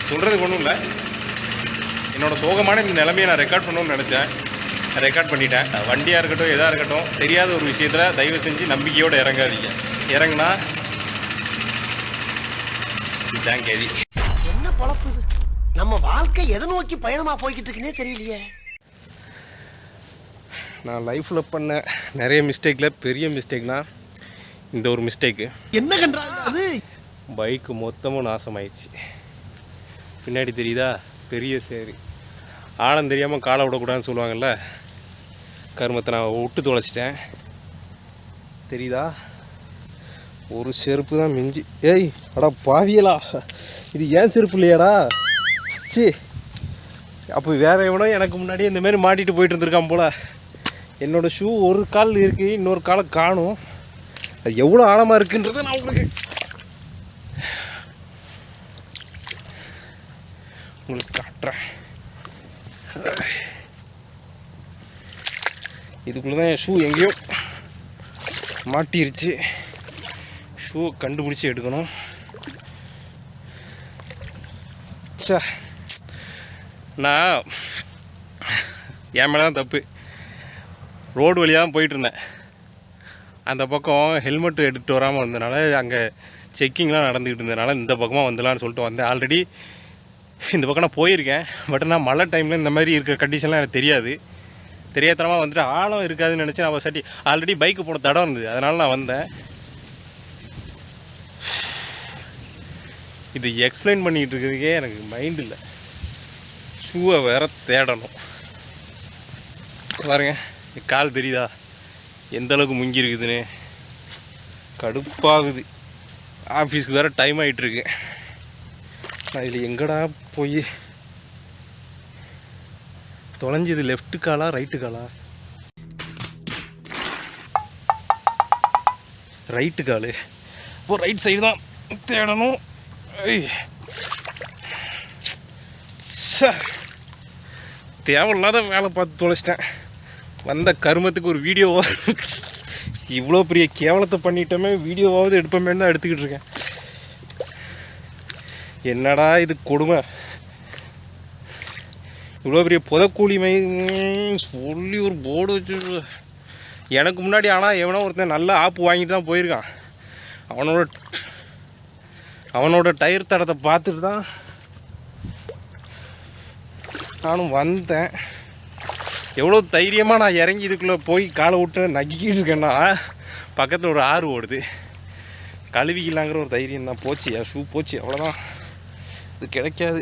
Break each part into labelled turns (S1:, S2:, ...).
S1: சொல்கிறதுக்கு ஒன்றும் இல்லை, என்னோடய சோகமான இந்த நிலைமையை நான் ரெக்கார்ட் பண்ணணும்னு நினச்சேன். ரெக்கார்ட் பண்ணிட்டேன். வண்டியாக இருக்கட்டும் எதாக இருக்கட்டும், தெரியாத ஒரு விஷயத்தில் தயவு செஞ்சு நம்பிக்கையோடு இறங்காதீங்க. இறங்குனா இதுதான் கேதி.
S2: என்ன பழப்பு நம்ம வாழ்க்கை எதை நோக்கி பயணமாக போய்கிட்டு இருக்குன்னே தெரியலையே.
S1: நான் லைஃப்பில் பண்ண நிறைய மிஸ்டேக்கில் பெரிய மிஸ்டேக்னால் இந்த ஒரு மிஸ்டேக்கு.
S2: என்ன கண்டாங்க அது?
S1: பைக்கு மொத்தமும் நாசமாயிடுச்சு. பின்னாடி தெரியுதா பெரிய சேரி. ஆழம் தெரியாமல் காலை விடக்கூடாதுன்னு சொல்லுவாங்கள்ல, கருமத்தை நான் விட்டு தொலைச்சிட்டேன். தெரியுதா, ஒரு செருப்பு தான் மிஞ்சி. ஏய் அடா பாவியலா, இது ஏன் செருப்பு இல்லையாடா? சி, அப்போ வேறு எவனோ எனக்கு முன்னாடியே இந்தமாரி மாட்டிட்டு போயிட்டு இருந்திருக்கான் போல். என்னோடய ஷூ ஒரு கால் இருக்குது, இன்னொரு காலை காணும். அது எவ்வளோ ஆழமாக இருக்குன்றதை நான் உங்களுக்கு காட்டுறேன். இதுக்குள்ளே தான் என் ஷூ எங்கேயோ மாட்டிருச்சு. ஷூ கண்டுபிடிச்சி எடுக்கணும். சே, நான் என் மேலே தான் தப்பு. ரோடு வழியாக தான் போயிட்டுருந்தேன். அந்த பக்கம் ஹெல்மெட் எடுத்துகிட்டு வராமல் வந்ததுனால அங்கே செக்கிங்லாம் நடந்துக்கிட்டு இருந்ததுனால இந்த பக்கமாக வந்துடலான்னு சொல்லிட்டு வந்தேன். ஆல்ரெடி இந்த பக்கம் நான் போயிருக்கேன். பட் நான் மழை டைமில் இந்த மாதிரி இருக்கிற கண்டிஷன்லாம் எனக்கு தெரியாதனமாக வந்துட்டு ஆழம் இருக்காதுன்னு நினச்சி நான் சட்டி ஆல்ரெடி பைக்கு போன தடம் இருந்தது, அதனால் நான் வந்தேன். இது எக்ஸ்பிளைன் பண்ணிக்கிட்டு இருக்கிறதுக்கே எனக்கு மைண்ட் இல்லை. ஷூவை வேற தேடணும். பாருங்க, கால் தெரியுதா எந்தளவுக்கு முங்கி இருக்குதுன்னு? கடுப்பாகுது. ஆஃபீஸ்க்கு வேறு டைம் ஆகிட்டுருக்கு. நான் இதில் எங்கடா போய் தொலைஞ்சது? லெஃப்ட்டு காலா ரைட்டு காலா? ரைட்டு காலு. இப்போ ரைட் சைடு தான் தேடணும். தேவையில்லாத வேலை பார்த்து தொலைச்சிட்டேன். வந்த கருமத்துக்கு ஒரு வீடியோ இவ்வளோ பெரிய கேவலத்தை பண்ணிட்டோமே, வீடியோவாவது எடுப்போமேன்னு தான் எடுத்துக்கிட்டு இருக்கேன். என்னடா இது கொடுமை! இவ்வளோ பெரிய புதக்கூலிமை சொல்லி ஒரு போர்டு வச்சு எனக்கு முன்னாடி. ஆனால் எவனோ ஒருத்தன் நல்ல ஆப்பு வாங்கிட்டு தான் போயிருக்கான். அவனோட டயர் தடத்தை பார்த்துட்டு தான் நானும் வந்தேன். எவ்வளோ தைரியமாக நான் இறங்கி இதுக்குள்ளே போய் காலை விட்டு நக்கிக்கிட்டு இருக்கேன்னா, பக்கத்தில் ஒரு ஆறு ஓடுது, கழுவிக்கலாங்கிற ஒரு தைரியம் தான். போச்சு, என் ஷூ போச்சு, அவ்வளோதான். இது கிடைக்காது.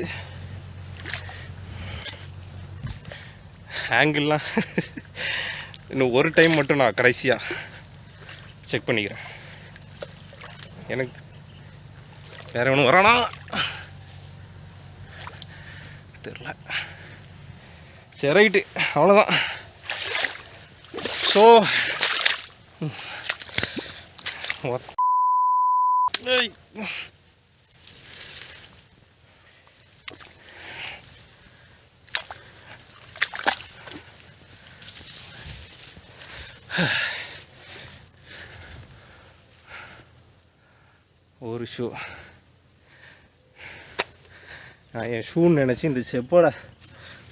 S1: ஆங்கிள்லாம் இன்னும் ஒரு டைம் மட்டும் நான் கடைசியாக செக் பண்ணிக்கிறேன். எனக்கு வேறு ஒன்றும் வரானா தெரில. சரி, ரைட்டு, அவ்வளோதான். ஸோ ஒரு ஷூ நான் என் ஷூன்னு நினச்சி இந்த செப்போட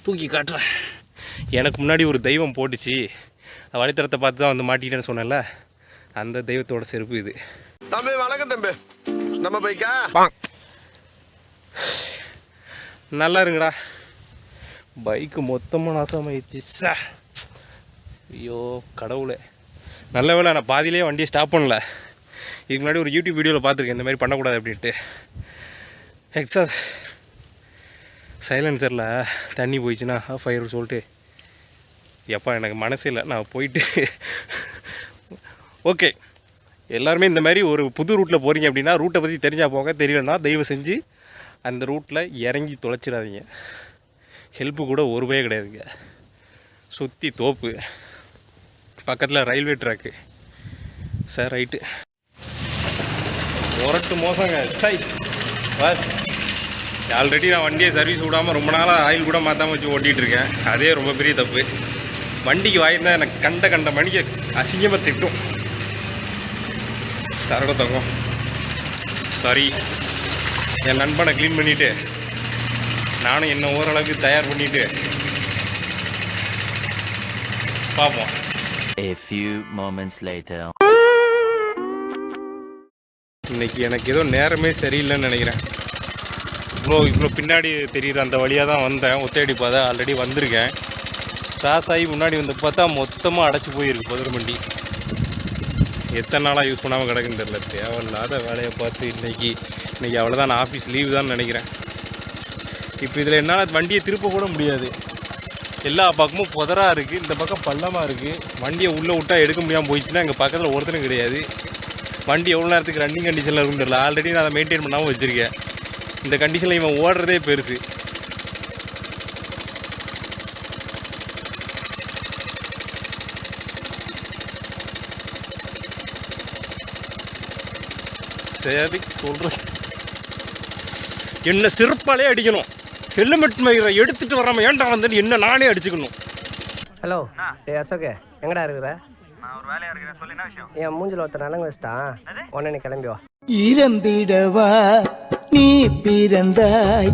S1: தூக்கி காட்டுறேன். எனக்கு முன்னாடி ஒரு தெய்வம் போட்டுச்சு, வழித்தடத்தை பார்த்து தான் வந்து மாட்டிக்கிட்டேன்னு சொன்னேன்ல, அந்த தெய்வத்தோட செருப்பு இது.
S2: தம்பி வணக்கம் தம்பி, நம்ம பைக்கா
S1: நல்லா இருங்கடா. பைக்கு மொத்தமாக நாசமாயிடுச்சு. ஐயோ கடவுளே, நல்ல வேளை நான் பாதியிலே வண்டியை ஸ்டாப் பண்ணல. இதுக்கு முன்னாடி ஒரு யூடியூப் வீடியோவில் பார்த்துருக்கேன் இந்த மாதிரி பண்ணக்கூடாது அப்படின்ட்டு. எக்ஸாஸ் சைலன்சரில் தண்ணி போயிடுச்சுன்னா ஆஃப் ஆயிரும் சொல்லிட்டு, எப்போ எனக்கு மனசு இல்லை, நான் போயிட்டு ஓகே. எல்லாருமே இந்த மாதிரி ஒரு புது ரூட்டில் போகிறீங்க அப்படின்னா ரூட்டை பற்றி தெரிஞ்சால் போங்க, தெரியலன்னா தயவு செஞ்சு அந்த ரூட்டில் இறங்கி தொலைச்சிடாதீங்க. ஹெல்ப்பு கூட ஒரு ரூபாயே கிடையாதுங்க. சுற்றி தோப்பு, பக்கத்தில் ரயில்வே ட்ராக்கு. சார் ரைட்டு ஒரட்டு மோசங்க. சை பஸ் ஆல்ரெடி நான் வண்டியை சர்வீஸ் விடாமல் ரொம்ப நாளாக ஆயில் கூட மாற்றாமல் வச்சு ஓட்டிகிட்ருக்கேன். அதே ரொம்ப பெரிய தப்பு. வண்டிக்கு வாயிருந்தால் எனக்கு கண்ட மணிக்கு அசிங்கமாக திட்டும். சரட தங்கம் சாரி. என் நண்பனை க்ளீன் பண்ணிவிட்டு நானும் என்ன ஓரளவுக்கு தயார் பண்ணிவிட்டு பார்ப்போம்.
S3: A few moments later.
S1: இன்னைக்கு எனக்கு ஏதோ நேரமே சரியில்லைன்னு நினைக்கிறேன். இவ்வளோ பின்னாடி தெரியுற அந்த வழியாக தான் வந்தேன். ஒத்தையடி பாதை ஆல்ரெடி வந்திருக்கேன். கிராஸ் ஆகி முன்னாடி வந்து பார்த்தா மொத்தமாக அடைச்சி போயிருக்கு பொதுமண்டி. எத்தனை நாளாக யூஸ் பண்ணாமல் கிடக்குன்னு தெரியல. தேவையில்லாத வேலையை பார்த்து இன்றைக்கி அவ்வளோதான். நான் ஆஃபீஸ் லீவு தான் நினைக்கிறேன். இப்போ இதில் என்னால் வண்டியை திருப்ப கூட முடியாது. எல்லா பக்கமும் புதராக இருக்குது, இந்த பக்கம் பள்ளமாக இருக்குது. வண்டியை உள்ளே விட்டால் எடுக்க முடியாமல் போயிடுச்சுன்னா எங்கள் பக்கத்தில் ஒருத்தரும் கிடையாது. வண்டி எவ்வளோ நேரத்துக்கு ரன்னிங் கண்டிஷனில் இருக்குன்னு தெரியல. ஆல்ரெடி நான் அதை மெயின்டைன் பண்ணாமல் வச்சுருக்கேன். இந்த கண்டிஷனில் இவன் ஓடுறதே பெருசு. சரி சொல்கிறேன், என்ன செருப்பாலே அடிக்கணும். ஹெல்மெட் மயிரை எடுத்துகிட்டு வராமல் ஏன்டா வந்து என்ன நானே அடிச்சுக்கணும்.
S2: ஹலோ அசோகே, எங்கடா இருக்கிற?
S4: நான் ஒரு வேலையா இருக்கிறேன். சொல்லு, என்ன விஷயம்?
S2: என் மூஞ்சில் ஒருத்தர் நலங்கு வச்சிட்டான், உடனே நீ கிளம்பி வா.
S5: இறந்திடவா நீ பிறந்தாய்.